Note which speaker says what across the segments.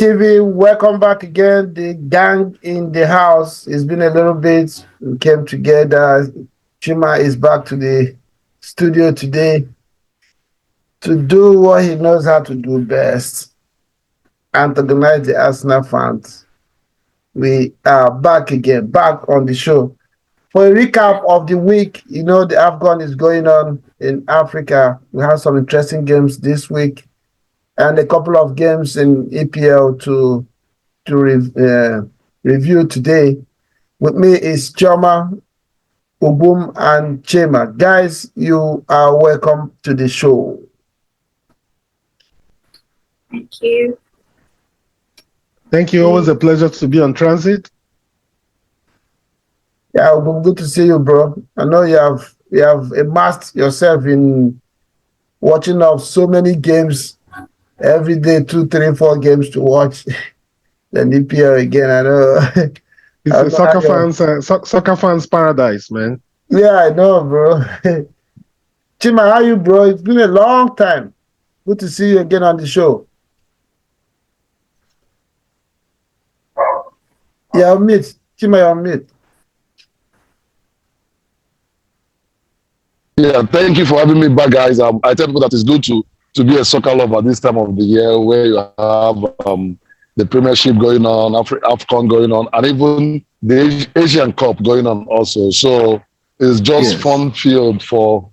Speaker 1: TV, welcome back again. The gang in the house. It's been a little bit. We came together. Chima is back to the studio today to do what he knows how to do best, antagonize the Arsenal fans. We are back again, back on the show. For a recap of the week, the AFCON is going on in Africa. We have some interesting games this week and a couple of games in EPL to review today. With me is Choma, Ubum, and Chema. Guys, you are welcome to the show.
Speaker 2: Thank you.
Speaker 3: Thank you. Always a pleasure to be on transit.
Speaker 1: Yeah, Ubum, good to see you, bro. I know you have immersed yourself in watching of so many games every day, 2, 3, 4 games to watch. Then EPL again. I know.
Speaker 3: It's a soccer fans paradise, man.
Speaker 1: Yeah, I know, bro. Chima, how you, bro? It's been a long time. Good to see you again on the show. Yeah, on mute. Chima, you're on mute.
Speaker 4: Yeah, thank you for having me back, guys. I tell people that it's good to be a soccer lover this time of the year, where you have the Premiership going on, AFCON going on, and even the Asian Cup going on also. So it's just fun field for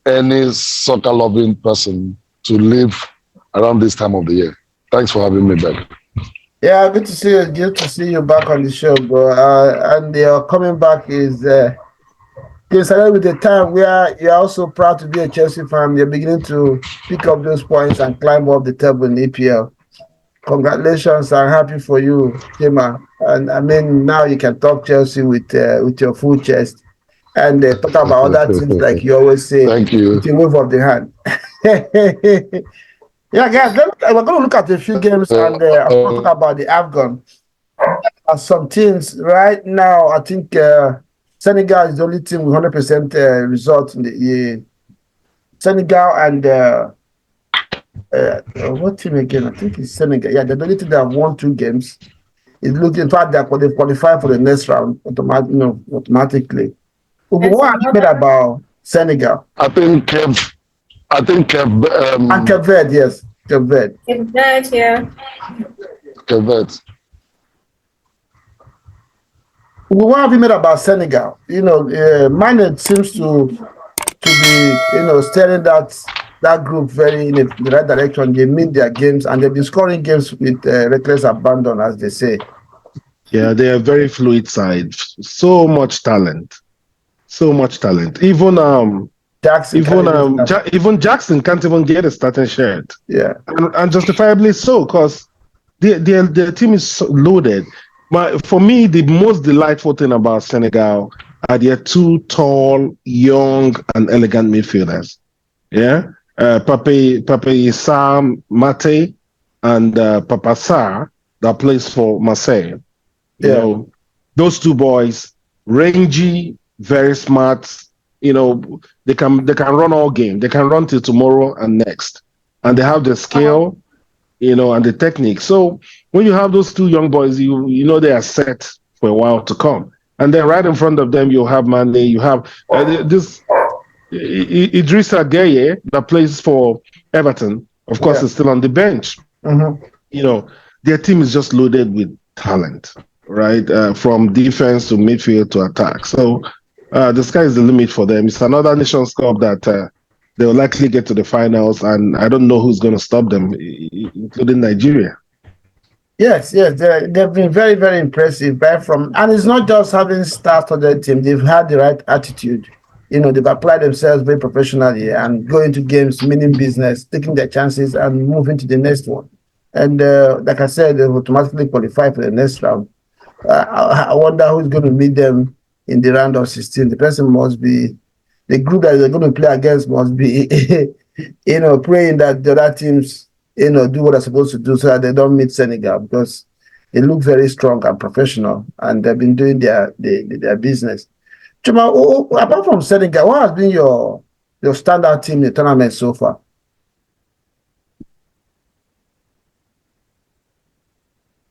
Speaker 4: any soccer loving person to live around this time of the year. Thanks for having me back.
Speaker 1: Yeah, good to see you. Good to see you back on the show, bro. And your coming back is coincided with the time where you're also proud to be a Chelsea fan. You're beginning to pick up those points and climb up the table in EPL. Congratulations! I'm happy for you, Chema. And I mean, now you can talk Chelsea with your full chest and talk about other things like you always say.
Speaker 4: Thank you.
Speaker 1: With a wave of the hand. Yeah, guys, we're going to look at a few games and talk about the AFCON. Some teams right now, I think Senegal is the only team with 100% result in the year. Senegal and what team again? I think it's Senegal. Yeah, the only team that have won 2 games. It looks, in fact, they've qualified for the next round automatically. What have you heard about Senegal?
Speaker 4: I think
Speaker 1: and Cape Verde, yes. Cape Verde.
Speaker 2: Cape Verde, yeah.
Speaker 4: Cape Verde.
Speaker 1: What have you made about Senegal? Mane seems to be, steering that group very in the right direction. They meet their games and they've been scoring games with reckless abandon, as they say.
Speaker 3: Yeah, they are very fluid side. So much talent. Even even Jackson can't even get a starting shirt.
Speaker 1: Yeah,
Speaker 3: and justifiably so, because their team is so loaded. For me, the most delightful thing about Senegal are their 2 tall, young, and elegant midfielders. Yeah, Pape Sarr Mate and Papa Sarr that plays for Marseille. You know, those 2 boys, rangy, very smart. They can run all game. They can run till tomorrow and next, and they have the skill, and the technique. So when you have those 2 young boys, you know they are set for a while to come. And then right in front of them, you have Mane. You have this Idrissa Gueye that plays for Everton. Of course, is still on the bench.
Speaker 1: Mm-hmm.
Speaker 3: Their team is just loaded with talent, right? From defense to midfield to attack. So the sky is the limit for them. It's another Nations Cup that they'll likely get to the finals, and I don't know who's going to stop them, including Nigeria.
Speaker 1: Yes, they've been very, very impressive. And it's not just having stars on their team; they've had the right attitude. They've applied themselves very professionally and go into games, meaning business, taking their chances and moving to the next one. And like I said, they've automatically qualified for the next round. I wonder who's going to meet them in the round of 16. The person must be, the group that they're going to play against must be, praying that the other teams, do what they're supposed to do so that they don't meet Senegal, because they look very strong and professional and they've been doing their business. Chuma, apart from Senegal, what has been your standout team in the tournament so far?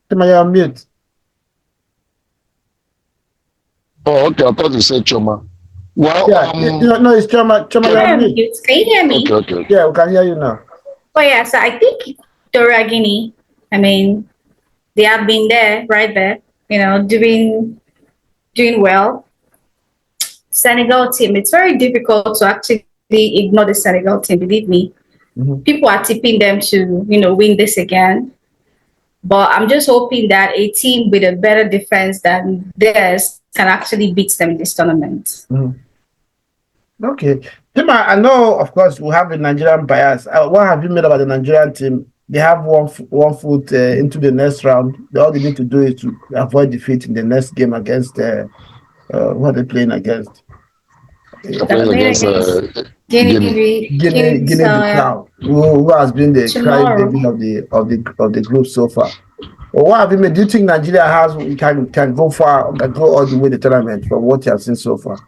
Speaker 1: Choma, you're on mute.
Speaker 4: Oh, okay. I thought you said Choma. Well,
Speaker 1: Yeah, no, it's Choma. Choma, you're on mute.
Speaker 2: Can you hear me?
Speaker 4: okay.
Speaker 1: Yeah, we can hear you now.
Speaker 2: Oh yeah, so I think Equatorial Guinea, I mean, they have been there, right there, doing well. Senegal team, it's very difficult to actually ignore the Senegal team, believe me.
Speaker 1: Mm-hmm.
Speaker 2: People are tipping them to, win this again. But I'm just hoping that a team with a better defense than theirs can actually beat them in this tournament.
Speaker 1: Mm-hmm. Okay. Choma, I know, of course, we have a Nigerian bias. What have you made about the Nigerian team? They have one foot into the next round. All they need to do is to avoid defeat in the next game against what are they playing against?
Speaker 4: They're playing against Guinea.
Speaker 1: Guinea-Bissau, who has been the crying baby of the group so far. Well, what have you made? Do you think Nigeria can go far, can go all the way the tournament from what you have seen so far?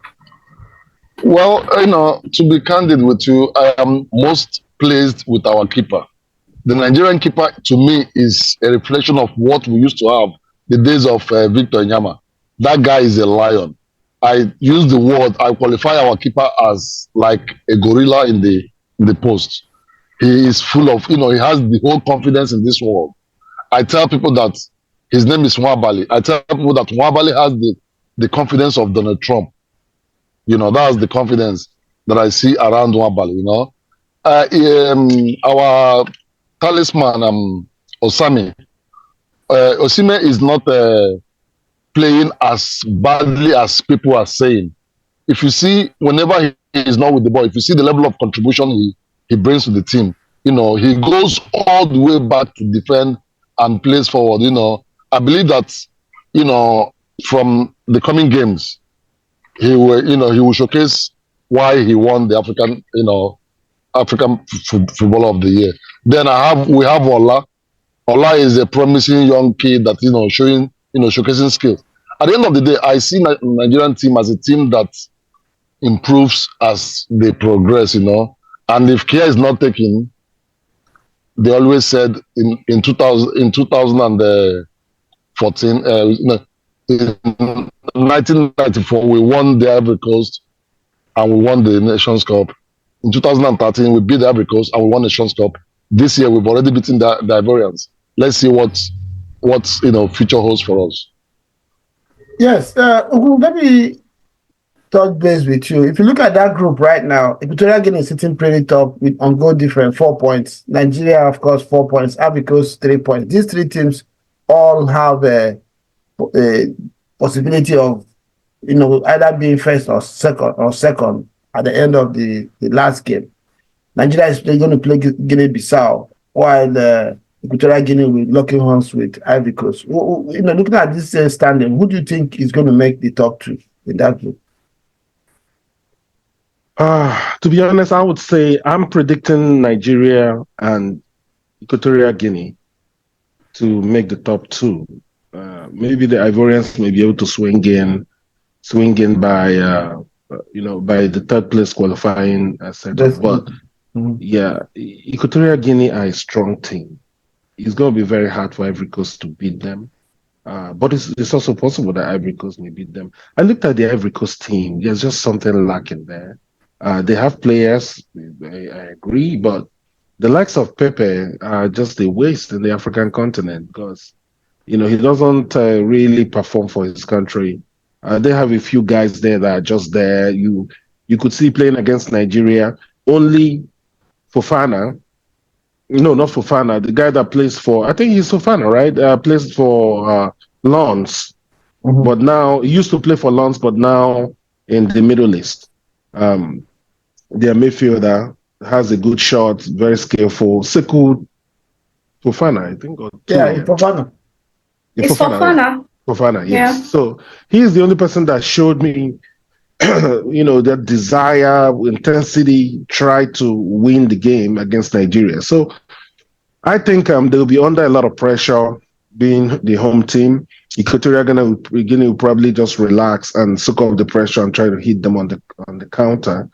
Speaker 4: Well, to be candid with you, I am most pleased with our keeper. The Nigerian keeper, to me, is a reflection of what we used to have the days of Victor Nyama. That guy is a lion. I use the word, I qualify our keeper as like a gorilla in the post. He is full of, he has the whole confidence in this world. I tell people that his name is Nwabali. I tell people that Nwabali has the confidence of Donald Trump. That's the confidence that I see around Nwabali, our talisman, Osame. Osime is not playing as badly as people are saying. If you see, whenever he is not with the ball, if you see the level of contribution he brings to the team, he goes all the way back to defend and plays forward. I believe that, from the coming games, he will showcase why he won the African Footballer of the Year. Then we have Ola. Ola is a promising young kid that showing showcasing skills. At the end of the day, I see Nigerian team as a team that improves as they progress. And if care is not taken, they always said in 2014, in 1994 we won the Ivory Coast and we won the Nations Cup. In 2013 we beat the Ivory Coast and we won the Nations Cup. This year we've already beaten the Ivorians. Let's see what future holds for us.
Speaker 1: Yes, let me touch base with you. If you look at that group right now, Equatorial Guinea is sitting pretty top on goal difference, 4 points. Nigeria, of course, 4 points. Ivory Coast, 3 points. These three teams all have a possibility of either being first or second at the end of the last game. Nigeria is going to play Guinea-Bissau, while Equatorial Guinea will locking horns with Ivory Coast. Looking at this standing, who do you think is going to make the top two in that group?
Speaker 3: To be honest, I would say I'm predicting Nigeria and Equatorial Guinea to make the top two. Maybe the Ivorians may be able to swing in by by the third place qualifying setup. But yeah, Equatorial Guinea are a strong team. It's going to be very hard for Ivory Coast to beat them. But it's also possible that Ivory Coast may beat them. I looked at the Ivory Coast team. There's just something lacking there. They have players, I agree, but the likes of Pepe are just a waste in the African continent because, he doesn't really perform for his country. They have a few guys there that are just there. You could see playing against Nigeria. Only Fofana, no, not Fofana, the guy that plays for, I think he's Fofana, right? Plays for Lens. Mm-hmm. But now, he used to play for Lens, but now in the Middle East. Their midfielder has a good shot, very skillful. Sekou Fofana, I think.
Speaker 1: Fofana.
Speaker 2: It's Fofana.
Speaker 3: Fofana, yes. Yeah. So he's the only person that showed me, that desire, intensity, try to win the game against Nigeria. So I think they'll be under a lot of pressure being the home team. Equatorial Guinea will probably just relax and soak up the pressure and try to hit them on the counter.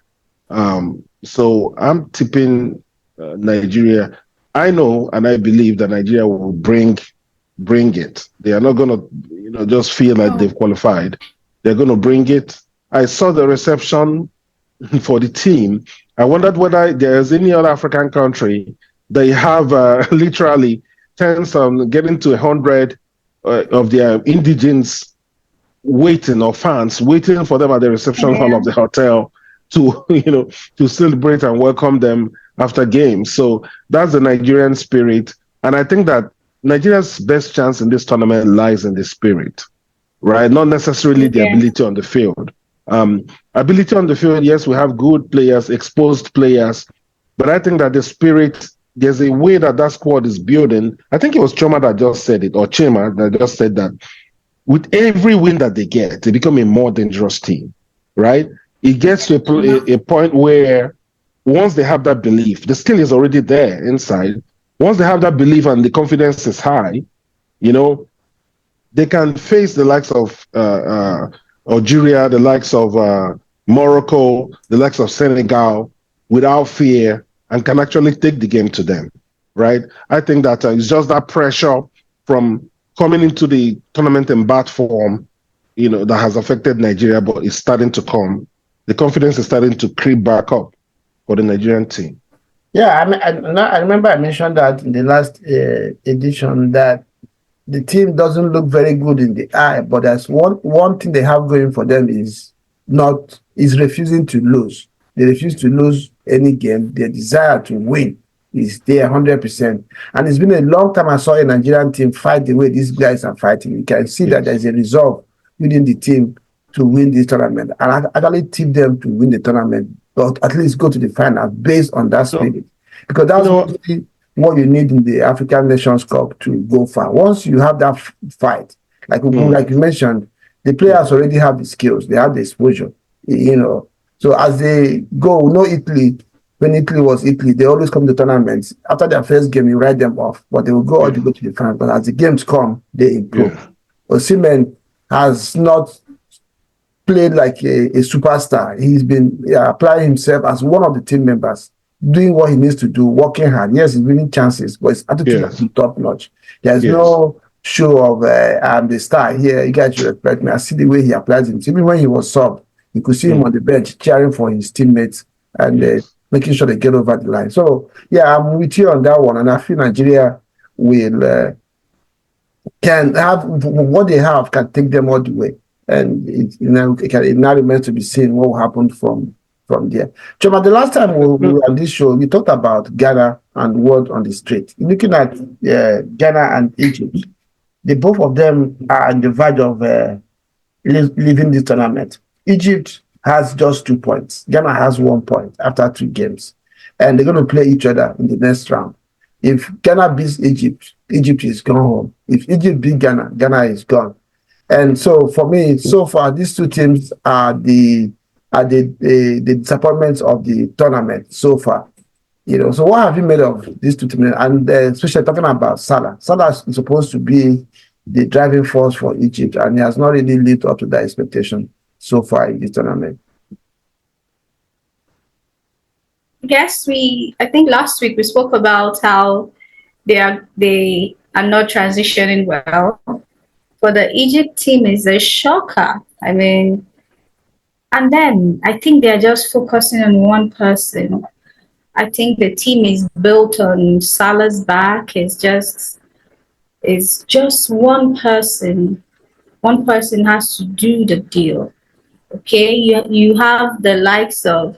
Speaker 3: So I'm tipping Nigeria. I know and I believe that Nigeria will bring bring it. They are not going to, just feel like they've qualified. They're going to bring it. I saw the reception for the team. I wondered whether there's any other African country they have literally tens getting to 100 of their indigenes waiting, or fans waiting for them at the reception hall of the hotel to to celebrate and welcome them after games. So that's the Nigerian spirit, and I think that Nigeria's best chance in this tournament lies in the spirit, right? Not necessarily the ability on the field. Ability on the field, yes, we have good players, exposed players, but I think that the spirit, there's a way that squad is building. I think it was Choma that just said it, or Chima that just said that with every win that they get, they become a more dangerous team, right? It gets to a point where once they have that belief, the skill is already there inside. Once they have that belief and the confidence is high, they can face the likes of Algeria, the likes of Morocco, the likes of Senegal without fear, and can actually take the game to them, right? I think that it's just that pressure from coming into the tournament in bad form, that has affected Nigeria, but it's starting to come. The confidence is starting to creep back up for the Nigerian team.
Speaker 1: Yeah, I remember I mentioned that in the last edition that the team doesn't look very good in the eye, but there's one thing they have going for them is refusing to lose. They refuse to lose any game. Their desire to win is there 100%. And it's been a long time I saw a Nigerian team fight the way these guys are fighting. You can see that there's a resolve within the team to win this tournament. And I actually tip them to win the tournament, but at least go to the final based on that spirit. Because that's what you need in the African Nations Cup to go far. Once you have that fight, like you mentioned, the players already have the skills, they have the exposure, So as they go, Italy, when Italy was Italy, they always come to tournaments. After their first game, you write them off, but they will go on to go to the final. But as the games come, they improve. Osimhen has not played like a superstar. He's been applying himself as one of the team members, doing what he needs to do, working hard. Yes, he's winning chances, but his attitude has been top notch. There's no show of I'm the star here. You guys should respect me. I see the way he applies himself. Even when he was subbed, you could see him on the bench cheering for his teammates and making sure they get over the line. So yeah, I'm with you on that one, and I feel Nigeria will can have what they have can take them all the way, and it now remains to be seen what will happen from there. Choma, the last time we were on this show, we talked about Ghana and World on the Street. Looking at Ghana and Egypt, both of them are on the verge of leaving this tournament. Egypt has just 2 points. Ghana has 1 point after 2 games. And they're going to play each other in the next round. If Ghana beats Egypt, Egypt is gone home. If Egypt beats Ghana, Ghana is gone. And so for me, so far, these two teams are the disappointments of the tournament so far. So what have you made of these two teams? And especially talking about Salah. Salah is supposed to be the driving force for Egypt, and he has not really lived up to that expectation so far in this tournament.
Speaker 2: Yes, I think last week we spoke about how they are not transitioning well. For the Egypt team is a shocker. I mean, and then I think they're just focusing on one person. I think the team is built on Salah's back. It's just one person. One person has to do the deal. Okay, you have the likes of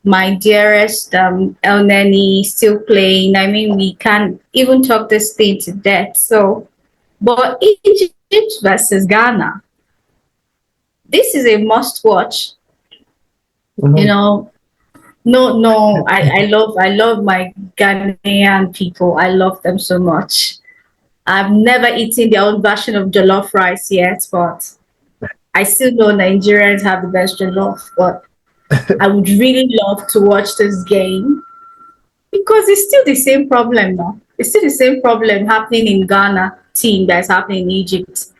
Speaker 2: my dearest El Neni still playing. I mean, we can't even talk this thing to death. So, but Egypt versus Ghana, this is a must-watch. No, I love my Ghanaian people. I love them so much. I've never eaten their own version of jollof rice yet, but I still know Nigerians have the best jollof. But I would really love to watch this game because it's still the same problem now. It's still the same problem happening in Ghana team that's happening in Egypt.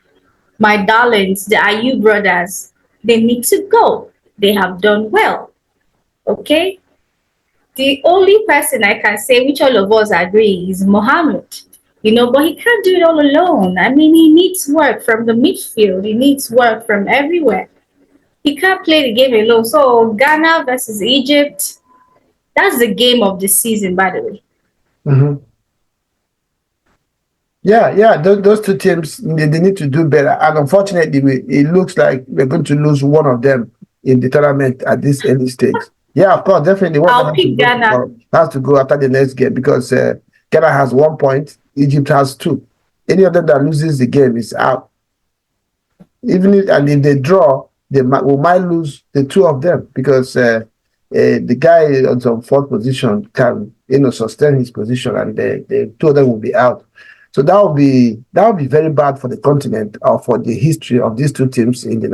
Speaker 2: My darlings, the Ayu brothers, they need to go. They have done well. Okay? The only person I can say which all of us agree is Mohammed. but he can't do it all alone. I mean, he needs work from the midfield. He needs work from everywhere. He can't play the game alone. So Ghana versus Egypt, that's the game of the season, by the way.
Speaker 1: Mm-hmm. Yeah. Those two teams, they need to do better. And unfortunately, it looks like we're going to lose one of them in the tournament at this early stage. Yeah, of course, definitely.
Speaker 2: I'll pick Ghana.
Speaker 1: Has to go after the next game because Ghana has 1 point, Egypt has 2. Any of them that loses the game is out. And if they draw, we might lose the 2 of them because the guy on some 4th position can sustain his position, and the 2 of them will be out. So that would be very bad for the continent or for the history of these 2 teams in the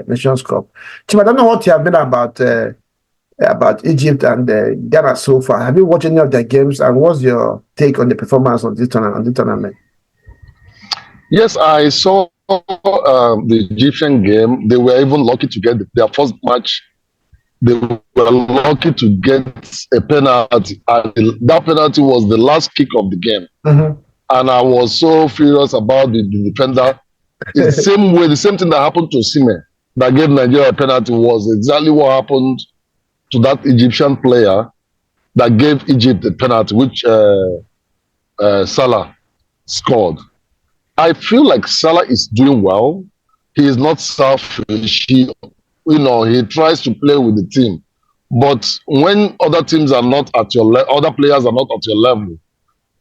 Speaker 1: Nations Cup. Chim, I don't know what you have been about Egypt and Ghana so far. Have you watched any of their games, and what's your take on the performance of this tournament?
Speaker 4: Yes, I saw the Egyptian game. They were even lucky to get their first match. They were lucky to get a penalty, and that penalty was the last kick of the game.
Speaker 1: Mm-hmm.
Speaker 4: And I was so furious about the defender. It's the same thing that happened to Sime that gave Nigeria a penalty was exactly what happened to that Egyptian player that gave Egypt the penalty, which Salah scored. I feel like Salah is doing well. He is not selfish. He tries to play with the team. But when other teams are not at your level, other players are not at your level,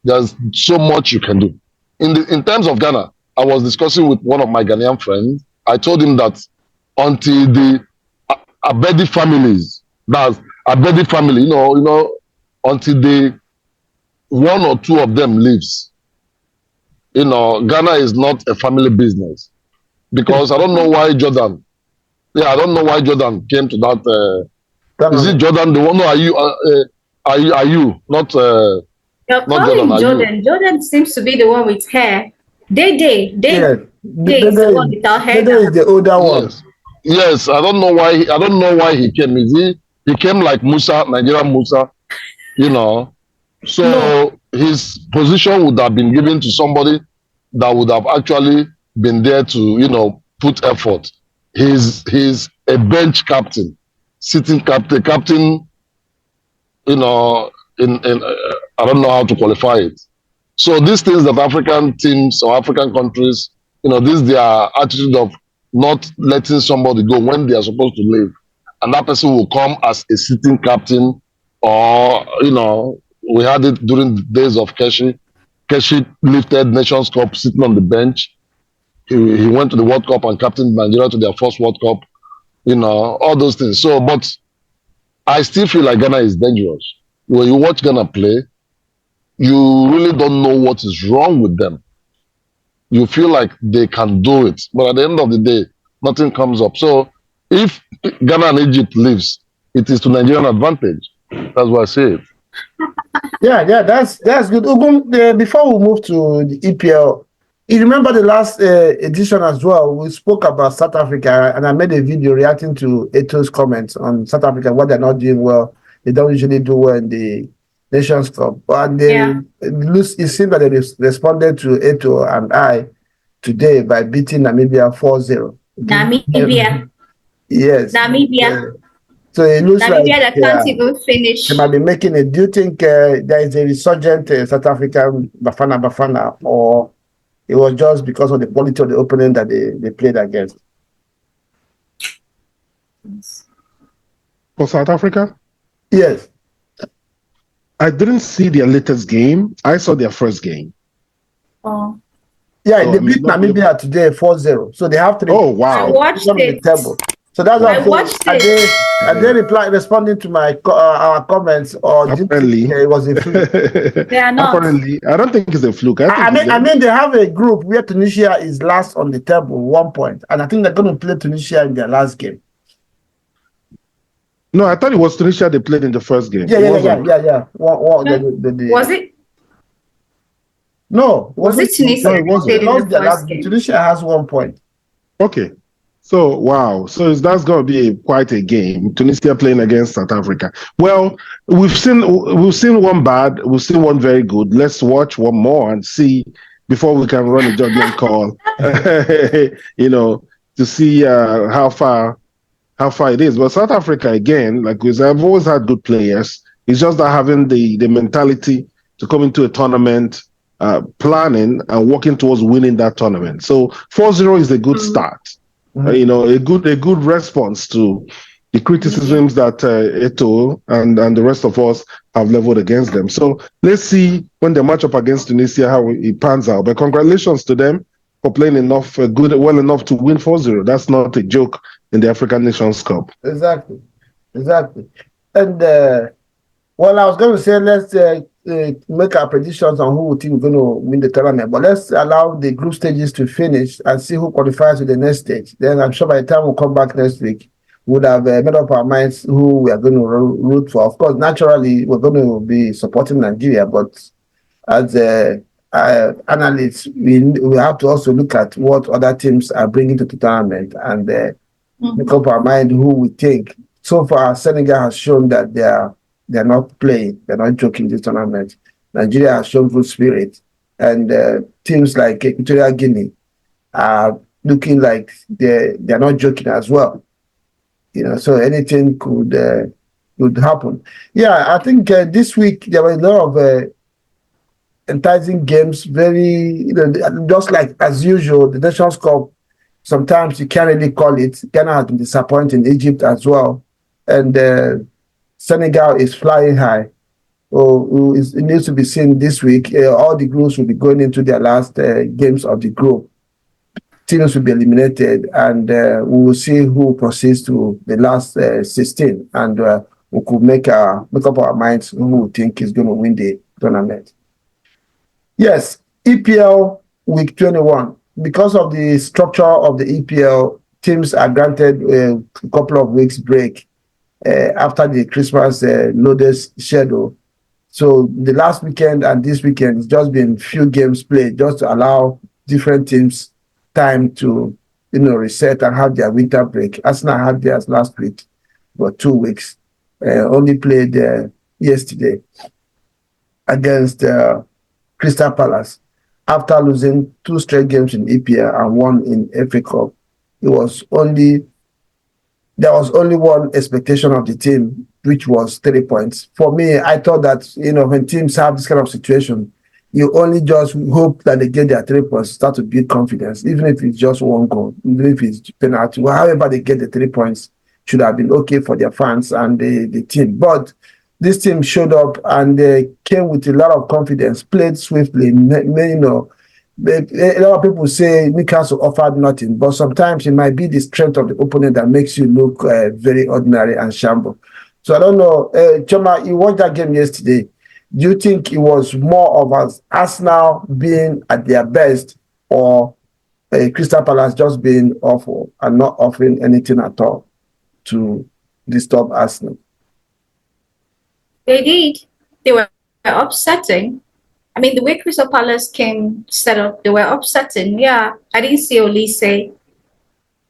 Speaker 4: there's so much you can do. In terms of Ghana, I was discussing with one of my Ghanaian friends. I told him that until the Abedi families, that's Abedi family, until the 1 or 2 of them leaves, Ghana is not a family business. Because I don't know why Jordan. Yeah, I don't know why Jordan came to that. Is it Jordan? The one? No, are you not?
Speaker 2: You're calling Jordan. Jordan seems to be the one with hair. They is the one without hair.
Speaker 1: Dede is the older one.
Speaker 4: Yes, I don't know why. I don't know why he came. He came like Musa, Nigerian Musa, So
Speaker 2: No.
Speaker 4: his position would have been given to somebody that would have actually been there to put effort. He's a bench captain, sitting captain. I don't know how to qualify it. So these things that African teams or African countries, this is their attitude of not letting somebody go when they are supposed to leave. And that person will come as a sitting captain, or, we had it during the days of Keshi. Keshi lifted Nations Cup sitting on the bench. He went to the World Cup and captained Nigeria to their first World Cup, all those things. So, but I still feel like Ghana is dangerous. When you watch Ghana play, you really don't know what is wrong with them. You feel like they can do it, but at the end of the day, nothing comes up. So if Ghana and Egypt leaves, it is to Nigerian advantage. That's why I say it.
Speaker 1: Yeah, that's good. Ugun, before we move to the EPL, you remember the last edition as well, we spoke about South Africa, and I made a video reacting to Eto's comments on South Africa, what they're not doing well. They don't usually do well in the Nations Cup. And it seems that they responded to Eto and I today by beating Namibia 4-0.
Speaker 2: Namibia.
Speaker 1: Yes.
Speaker 2: Namibia.
Speaker 1: So it looks
Speaker 2: Namibia
Speaker 1: like
Speaker 2: that can't even finish.
Speaker 1: They might be making it. Do you think there is a resurgent South African Bafana, or it was just because of the quality of the opponent that they played against?
Speaker 3: For South Africa?
Speaker 1: Yes.
Speaker 3: I didn't see their latest game. I saw their first game.
Speaker 2: Oh.
Speaker 1: Yeah, they beat Namibia today 4-0. So they have 3.
Speaker 3: Oh, wow.
Speaker 2: I watched it.
Speaker 1: So that's why
Speaker 2: I watched it.
Speaker 1: Are they responding to our comments, or
Speaker 3: apparently
Speaker 1: it was a fluke?
Speaker 2: They are not.
Speaker 3: Apparently, I don't think it's a fluke.
Speaker 1: I mean, they have a group where Tunisia is last on the table, 1 point, and I think they're going to play Tunisia in their last game.
Speaker 3: No, I thought it was Tunisia they played in the first game.
Speaker 1: Yeah.
Speaker 2: Was it?
Speaker 1: No.
Speaker 2: Was it Tunisia?
Speaker 3: No, it wasn't.
Speaker 1: They lost their last game. Tunisia has 1 point.
Speaker 3: Okay. So wow, so that's going to be quite a game. Tunisia playing against South Africa. Well, we've seen one bad, we've seen one very good. Let's watch one more and see before we can run a judgment call. To see how far it is. But South Africa again, like we said, I've always had good players. It's just that having the mentality to come into a tournament, planning and working towards winning that tournament. So 4-0 is a good start. A good response to the criticisms that Eto'o and the rest of us have leveled against them. So let's see when they match up against Tunisia how it pans out. But congratulations to them for playing well enough to win 4-0. That's not a joke in the African Nations Cup.
Speaker 1: Exactly. And well, I was going to say let's make our predictions on who we think is going to win the tournament. But let's allow the group stages to finish and see who qualifies to the next stage. Then I'm sure by the time we come back next week, we would have made up our minds who we are going to root for. Of course, naturally, we're going to be supporting Nigeria, but as analysts, we have to also look at what other teams are bringing to the tournament and make up our mind who we think. So far, Senegal has shown that they're not playing, they're not joking this tournament. Nigeria has shown good spirit, and teams like Equatorial Guinea are looking like they're not joking as well. So anything could happen. Yeah, I think this week there were a lot of enticing games. Very, just like as usual, the Nations Cup. Sometimes you can't really call it. Ghana has been disappointing. Egypt as well, and Senegal is flying high. So it needs to be seen this week. All the groups will be going into their last games of the group. Teams will be eliminated, and we will see who proceeds to the last 16, and we could make up our minds who we think is going to win the tournament. Yes, EPL week 21. Because of the structure of the EPL, teams are granted a couple of weeks break after the Christmas loaded schedule. So the last weekend and this weekend, it's just been few games played just to allow different teams time to reset and have their winter break. Arsenal had theirs last week for 2 weeks. Only played yesterday against Crystal Palace after losing 2 straight games in EPL and 1 in FA Cup. There was only one expectation of the team, which was 3 points. For me, I thought that when teams have this kind of situation, you only just hope that they get their 3 points, start to build confidence, even if it's just 1 goal, even if it's penalty. However they get the 3 points should have been okay for their fans and the team. But this team showed up and they came with a lot of confidence, played swiftly. A lot of people say Newcastle offered nothing, but sometimes it might be the strength of the opponent that makes you look very ordinary and shamble. So I don't know. Choma, you watched that game yesterday. Do you think it was more of Arsenal being at their best, or Crystal Palace just being awful and not offering anything at all to disturb Arsenal?
Speaker 2: They did. They were upsetting. I mean, the way Crystal Palace came set up, they were upsetting. Yeah, I didn't see Olise,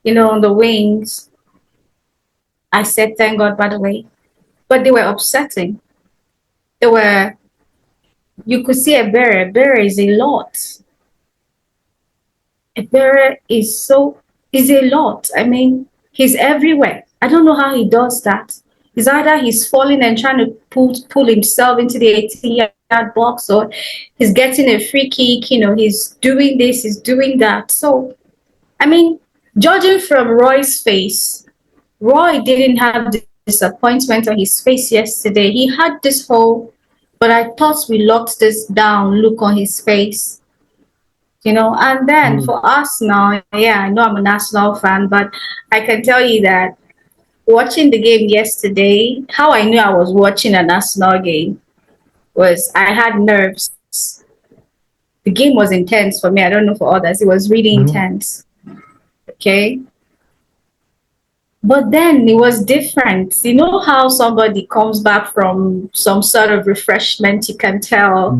Speaker 2: on the wings. I said, thank God, by the way. But they were upsetting. You could see Ivory. Ivory is a lot. Ivory is a lot. I mean, he's everywhere. I don't know how he does that. It's either he's falling and trying to pull himself into the 18-yard box, or he's getting a free kick, he's doing this, he's doing that. So, I mean, judging from Roy's face, Roy didn't have disappointment on his face yesterday. He had this whole, but I thought we locked this down look on his face. And then for Arsenal, yeah, I know I'm an Arsenal fan, but I can tell you that watching the game yesterday, how I knew I was watching an Arsenal game was I had nerves. The game was intense for me. I don't know for others. It was really intense. Okay. But then it was different. You know how somebody comes back from some sort of refreshment, you can tell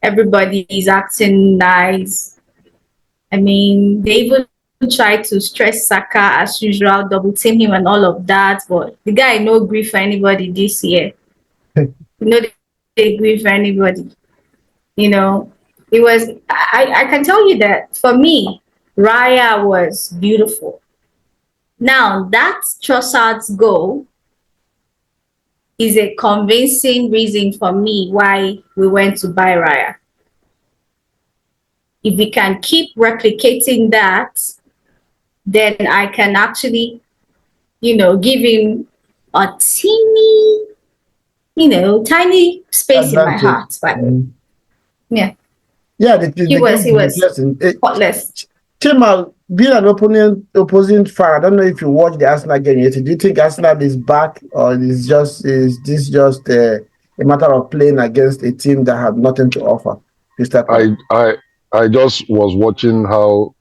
Speaker 2: everybody is acting nice. I mean, they even try to stress Saka as usual, double team him and all of that, but the guy no grief for anybody this year. They grieve for anybody. It was, I can tell you that for me, Raya was beautiful. Now, that Trossard's goal is a convincing reason for me why we went to buy Raya. If we can keep replicating that, then I can actually, give him a teeny, tiny space in my heart. But yeah.
Speaker 1: Yeah,
Speaker 2: he was spotless.
Speaker 1: Chima, being an opposing fan, I don't know if you watched the Arsenal game yet. Do you think Arsenal is back, or is this just a matter of playing against a team that had nothing to offer?
Speaker 4: I just was watching how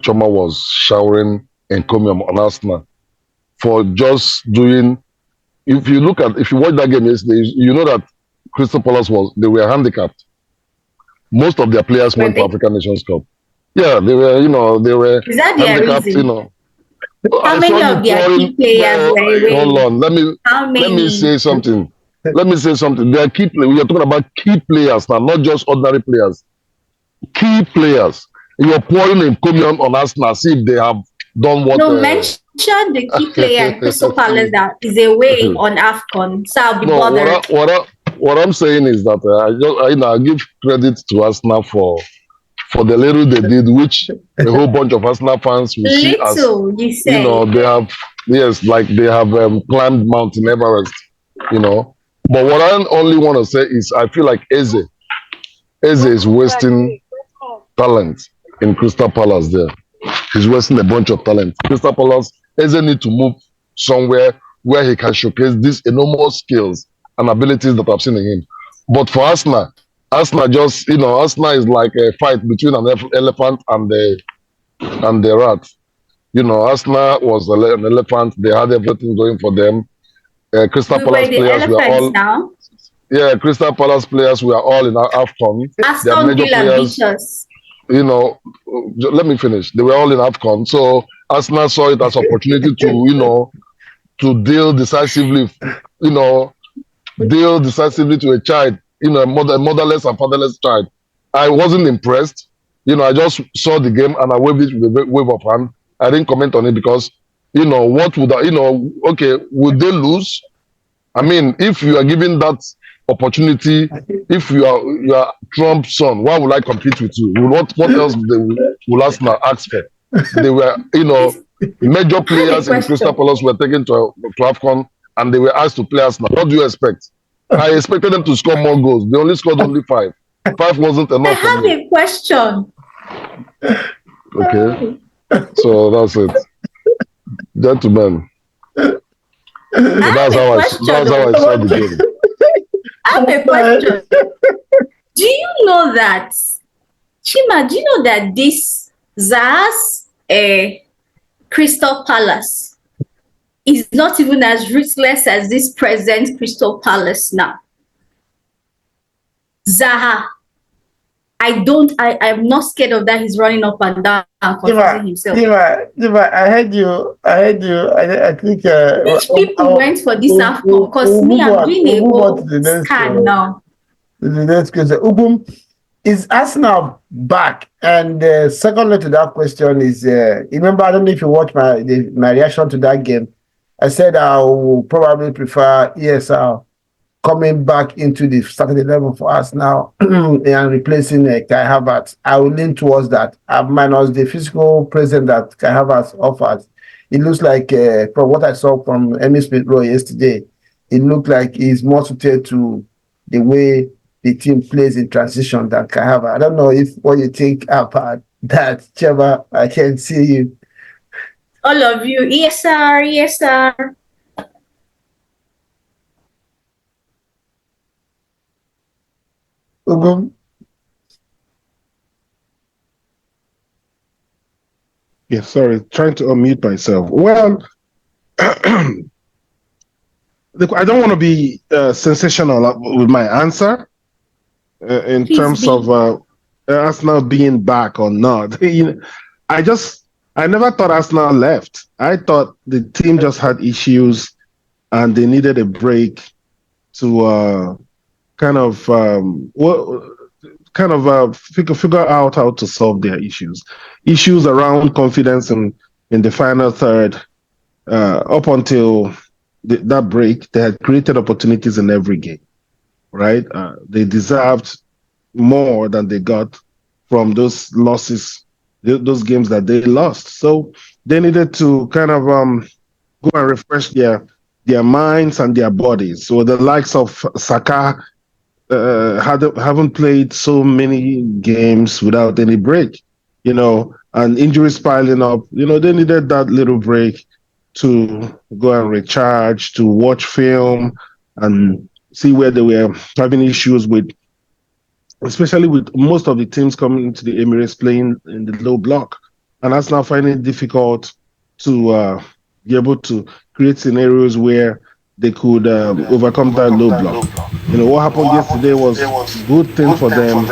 Speaker 4: Choma was showering encomium on Arsenal for just doing. If you watch that game yesterday, you know that Crystal Palace they were handicapped. Most of their players went to African Nations Cup. Yeah, they were
Speaker 2: Is that their reason? How many of their key players were away?
Speaker 4: Hold on, let me say something. Let me say something. They are key players. We are talking about key players now, not just ordinary players. Key players. You're pouring encomium on Arsenal. See if they have done what.
Speaker 2: No, mention the key player, Crystal Palace, that is away on AFCON. So I'll be bothered.
Speaker 4: What I'm saying is that I give credit to Arsenal for the little they did, which a whole bunch of Arsenal fans will see as they have they have climbed Mount Everest, But what I only want to say is I feel like Eze is wasting talent in Crystal Palace there. He's wasting a bunch of talent. Crystal Palace, Eze need to move somewhere where he can showcase these enormous skills and abilities that I've seen in him. But for Arsenal just, Arsenal is like a fight between an elephant and the rat. Arsenal was an elephant. They had everything going for them. Crystal Palace players were all now. Yeah, Crystal Palace players were all in our AFCON.
Speaker 2: Aston Villa beat us.
Speaker 4: Let me finish. They were all in AFCON. So Arsenal saw it as an opportunity to deal decisively, to a child, a motherless and fatherless child. I wasn't impressed. I just saw the game and I waved it with a wave of hand. I didn't comment on it because, what would would they lose? I mean, if you are given that opportunity, if you are Trump's son, why would I compete with you? What else will Arsenal ask for? They were, major players in Crystal Palace were taken to AFCON and they were asked to play Arsenal. What do you expect? I expected them to score more goals. They only scored only 5. 5 wasn't enough.
Speaker 2: I have a question.
Speaker 4: Okay. So that's it. Gentlemen. That's how I saw the game.
Speaker 2: I have a question. Do you know that, Chima, this Zaha's Crystal Palace is not even as ruthless as this present Crystal Palace now? Zaha, I'm not scared of that. He's running up and down and confusing himself.
Speaker 1: Diva, I heard you. I think
Speaker 2: which people went for this AFCON, because me, I'm doing a whole scan now.
Speaker 1: The next question. Is Arsenal back? And secondly to that question is, remember, I don't know if you watched my reaction to that game. I said I will probably prefer ESR coming back into the starting 11 for us now and replacing Kai Havertz. I will lean towards that. Minus the physical presence that Kai Havertz offers. It looks like, from what I saw from Emile Smith-Rowe yesterday, it looked like he's more suited to the way the team plays in transition than Kai Havertz. I don't know what you think about that, Chema. I can see you.
Speaker 2: All of you, ESR.
Speaker 3: Yeah, sorry, trying to unmute myself. Well, look, I don't want to be sensational with my answer in terms of Arsenal being back or not. I never thought Arsenal left. I thought the team just had issues and they needed a break to figure out how to solve their issues around confidence in the final third. Up until that break, they had created opportunities in every game, right? They deserved more than they got from those losses, those games that they lost. So they needed to kind of go and refresh their minds and their bodies. So the likes of Saka haven't played so many games without any break, and injuries piling up. They needed that little break to go and recharge, to watch film and see where they were having issues with, especially with most of the teams coming into the Emirates playing in the low block. And that's now finding it difficult to be able to create scenarios where they could overcome that low block. What happened yesterday was a good thing for them.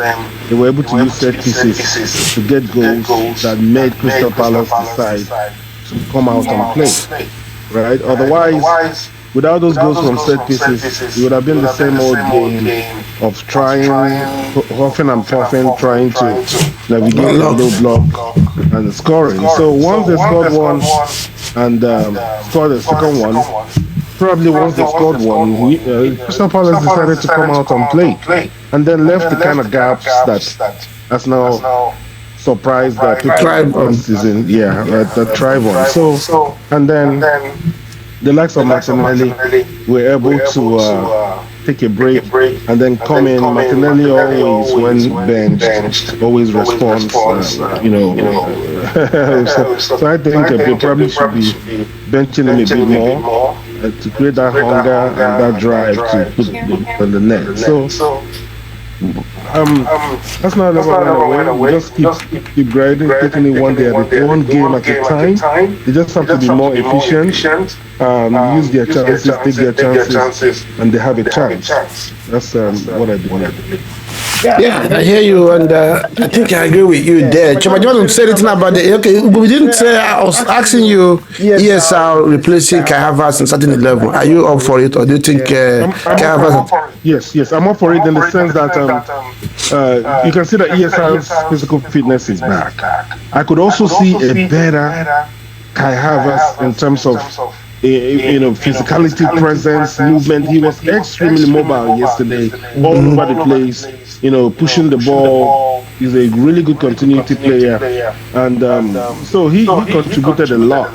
Speaker 3: They were able to use set pieces to get goals that made Crystal Palace decide to come out and play, right? Otherwise, without those goals from set pieces, it would have been the same old game of trying, huffing and puffing, trying to navigate the low block and scoring. So once they scored one and scored the second one, probably once they scored one, Crystal Palace decided to come out and play, and then left the kind of gaps that has now surprised that people on season, that thrive on. So, and then the likes of Martinelli were able to take a break and then come in. Martinelli always, when benched, always responds. So I think they probably should be benching him a bit more to create that hunger and that drive to put on the net. So. That's not never went away. We just keep grinding, taking it one day one game at a time. They just have to be more efficient, use their chances, take their chances, and they have a chance. That's what I believe.
Speaker 1: Yeah, I hear you, and I think I agree with you there. Choma, do you want to say anything about it? Okay, but we didn't say. I was asking you, ESR replacing Kai Havertz in certain level. Are you up for it, or do you think Kai Havertz?
Speaker 3: Yes, I'm up for it in the sense that you can see that ESR's physical fitness is back. I could also see a better Kai Havertz in terms of physicality, presence, movement. He was extremely mobile yesterday, all over the place. Pushing the ball. He's a really good continuity player, and so he contributed a lot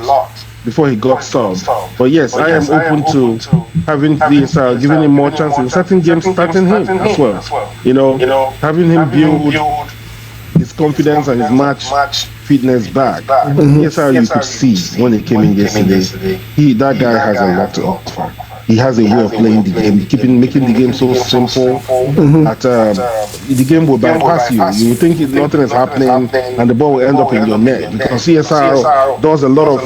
Speaker 3: before he got subbed. But yes, I am open to having DSR, giving him more chances in certain games, starting him as well. Having him build his confidence and his match fitness back. Here's how you could see when he came in yesterday. That guy has a lot to offer. He has a way of playing the game, making the game so simple that the game will bypass you. You think nothing is happening, and the ball will end up in your net, because CSR does a lot of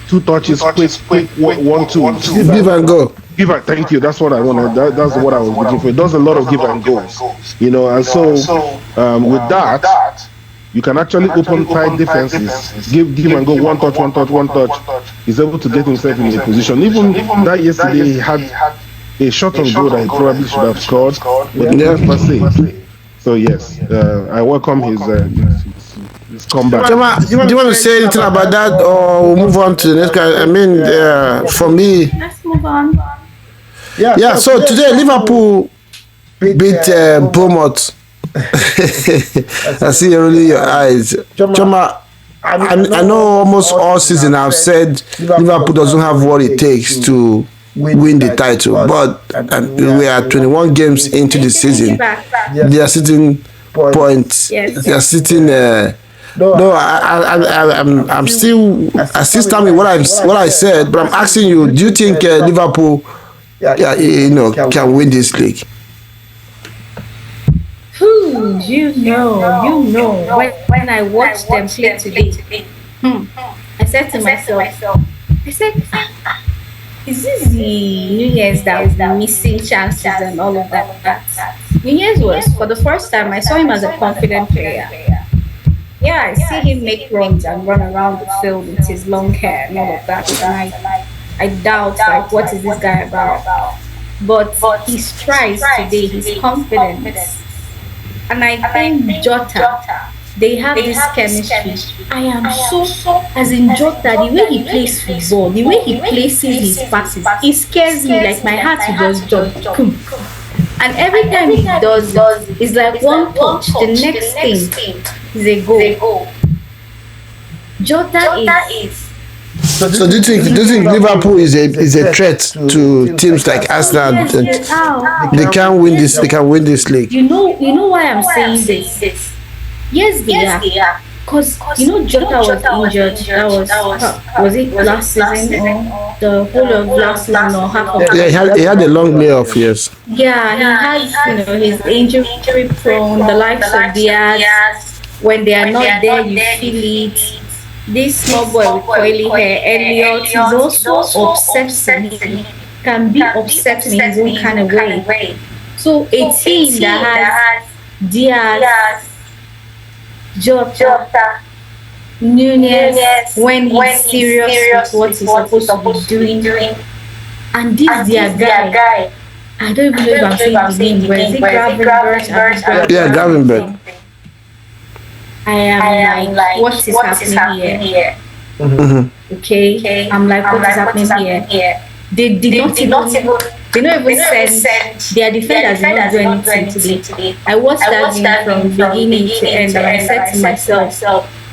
Speaker 3: two touches, quick 1-2,
Speaker 1: give and go.
Speaker 3: Thank you. That's what I wanted. That's what I was looking for. It does a lot of give and goes, and so with that, you can actually open tight defenses, give and go, one touch. He's able to get himself in a position. Even that yesterday, he had a shot on goal that he probably should have scored, but never saved. So yes, I welcome his comeback.
Speaker 1: Do you want to say anything about that, or we'll move on to the next guy? I mean, for me,
Speaker 2: Let's move on.
Speaker 1: Yeah. So today Liverpool beat Bournemouth. I see you rolling your eyes, Choma. I know almost all season I've said Liverpool doesn't have what it takes to win the title, but we are 21 games into the season. They are sitting points. They are sitting. No, I'm still stand with what I said, but I'm asking you: do you think Liverpool, can win this league?
Speaker 2: You know. When I watched them play today, I said to myself, is this the New Year's that was missing chances and all of that? New Year's was, for the first time, I saw him as a confident player. Yeah, I see him make runs and run around the field with his long hair and all of that, and I doubt like what is this guy about? But he strides today, his confidence, and I think Jota, they have this chemistry. I am so, as in Jota, the way he plays football, the way he places his passes, it scares me. Like my heart will just jump. Boom. And every time he does it, it's like one touch. The next thing is a goal. Jota is.
Speaker 1: So do you think Liverpool is a threat to teams like Arsenal?
Speaker 2: Yes, yes, how?
Speaker 1: They can win this. They can win this league.
Speaker 2: You know why I'm saying this? Yes, they are. Because Jota was injured. Was it last season or the whole of last season or half of?
Speaker 1: Yeah, he had a long layoff. Yes.
Speaker 2: Yeah, he has his injury prone. The likes of Diaz, when they are not there, you feel it. This small boy with curly hair, Elliot, is also upsetting. He can be upsetting in his own kind of way. So a team that has Diaz, Jota, Nunez, when he's serious with what he's supposed to be doing, and this their guy. I don't even know if I'm saying the name, but is it Gravenberch?
Speaker 1: Yeah, Gravenberch.
Speaker 2: I am like, what is happening here?
Speaker 1: Mm-hmm.
Speaker 2: Okay, I'm like, what is happening here? They did not even. They not even said their defenders did not do anything today. I watched that game from beginning to end, and I said to myself,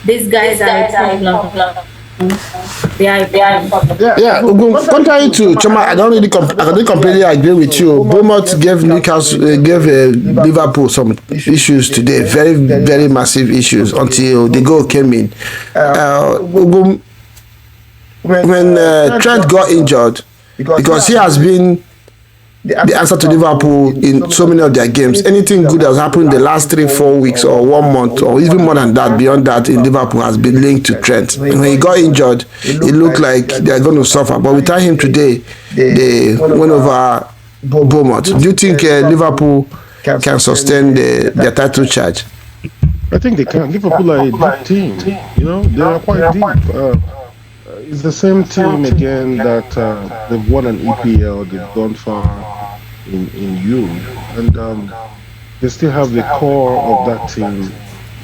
Speaker 2: these guys are a problem. They are a problem.
Speaker 1: Yeah, contrary to Choma, I don't completely agree with you. Bournemouth gave Liverpool some issues today, very very massive issues until the goal came in. When Trent got injured, because he has been the answer to Liverpool in so many of their games. Anything good that has happened in the last 3-4 weeks or 1 month or even more than that, beyond that, in Liverpool has been linked to Trent. When he got injured, it looked like they're going to suffer. But without him today, they went over Bournemouth. Do you think Liverpool can sustain their title charge?
Speaker 3: I think they can. Liverpool are a deep team. They are quite deep. It's the same team again that they've won an EPL, they've gone far in Europe, and they still have the core of that team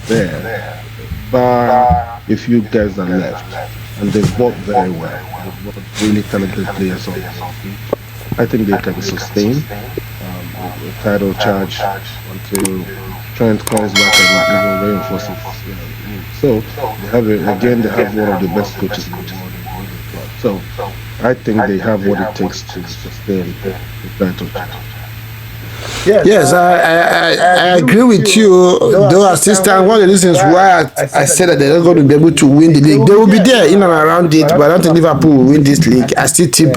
Speaker 3: there, bar a few guys that left, and they've worked very well. They've got really talented players on this team. I think they can sustain a title charge until Trent comes back and even reinforces it. So they have one of the best coaches in the world. So I think they have what it takes to sustain the title.
Speaker 1: Yes, I agree with you. Though at this time, one of the reasons why I said that they're not going to be able to win the league, they will be there in and around it, but I don't think Liverpool will win this league. I still tip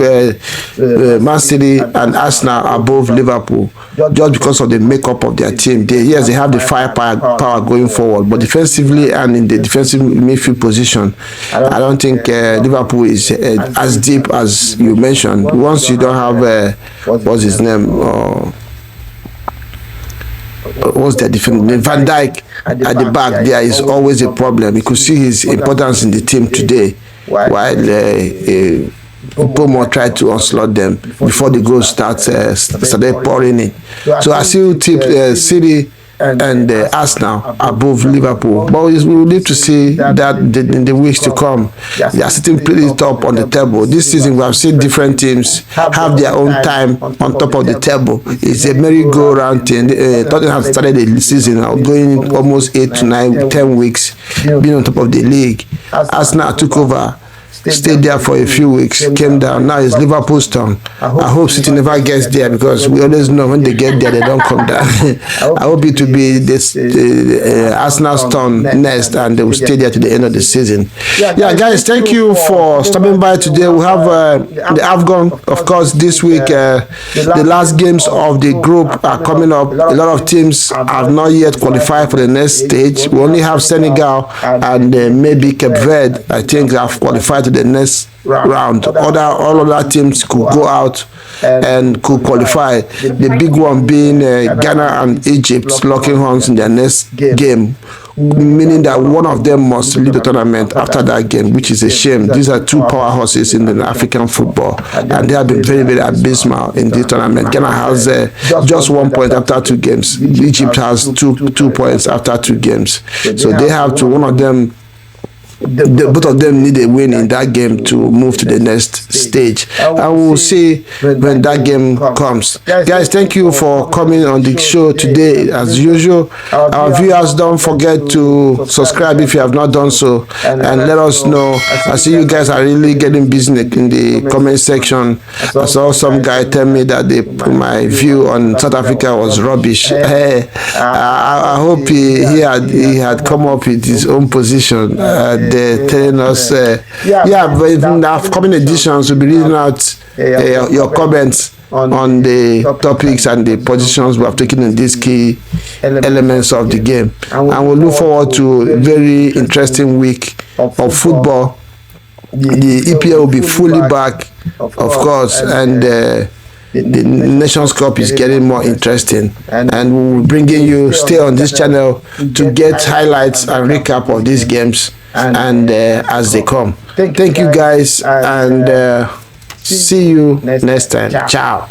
Speaker 1: Man City and Arsenal above Liverpool just because of the makeup of their team. They have the firepower going forward, but defensively and in the defensive midfield position, I don't think Liverpool is as deep as you mentioned. Once you don't have what's his name? What's their defender? Van Dijk at the back there is always a problem. You could see his importance in the team today, while Bournemouth tried to onslaught them before the goals started pouring in. So I still tip City and Arsenal above Liverpool, but we will need to see that in the weeks to come. They are sitting pretty top on the table. This season we have seen different teams have their own time on top of the table. It's a merry-go-round thing. Tottenham started the season going almost 8 to 9, 10 weeks being on top of the league. Arsenal took over, stayed there for a few weeks, came down. Now it's Liverpool's turn. I hope City never gets there, because we always know when they get there, they don't come down. I hope it will be this Arsenal's turn next, and they will stay there to the end of the season. Yeah, guys, thank you for stopping by today. We have the AFCON, of course, this week. The last games of the group are coming up. A lot of teams have not yet qualified for the next stage. We only have Senegal and maybe Cape Verde, I think, have qualified to the the next round. All other teams could go out and could qualify. The big one being Ghana and Egypt locking horns in their next game, meaning that one of them must leave the tournament after that game, which is a shame. These are two power horses in the African football, and they have been very, very abysmal in this tournament. Ghana has just 1 point after 2 games. Egypt has two points after 2 games. So they have to, one of them, both of them need a win in that game to move to the next stage, and we'll see when that game comes. Guys, thank you for coming on the show today. As usual, our viewers, don't forget to subscribe if you have not done so, and let us know. I see you guys are really getting busy in the comment section. I saw some guy tell me that my view on South Africa was rubbish. I hope he had come up with his own position. They're telling us, but in the upcoming editions, we'll be reading out your comments on the topics and the positions we have taken in these key elements of the game. And we'll look forward to a very interesting week of football. The EPL will be fully back, of course, and the Nations Cup is getting more interesting, and we'll be bringing you, stay on this channel to get highlights and recap of these games and as they come. Thank you guys, and see you next time. Ciao.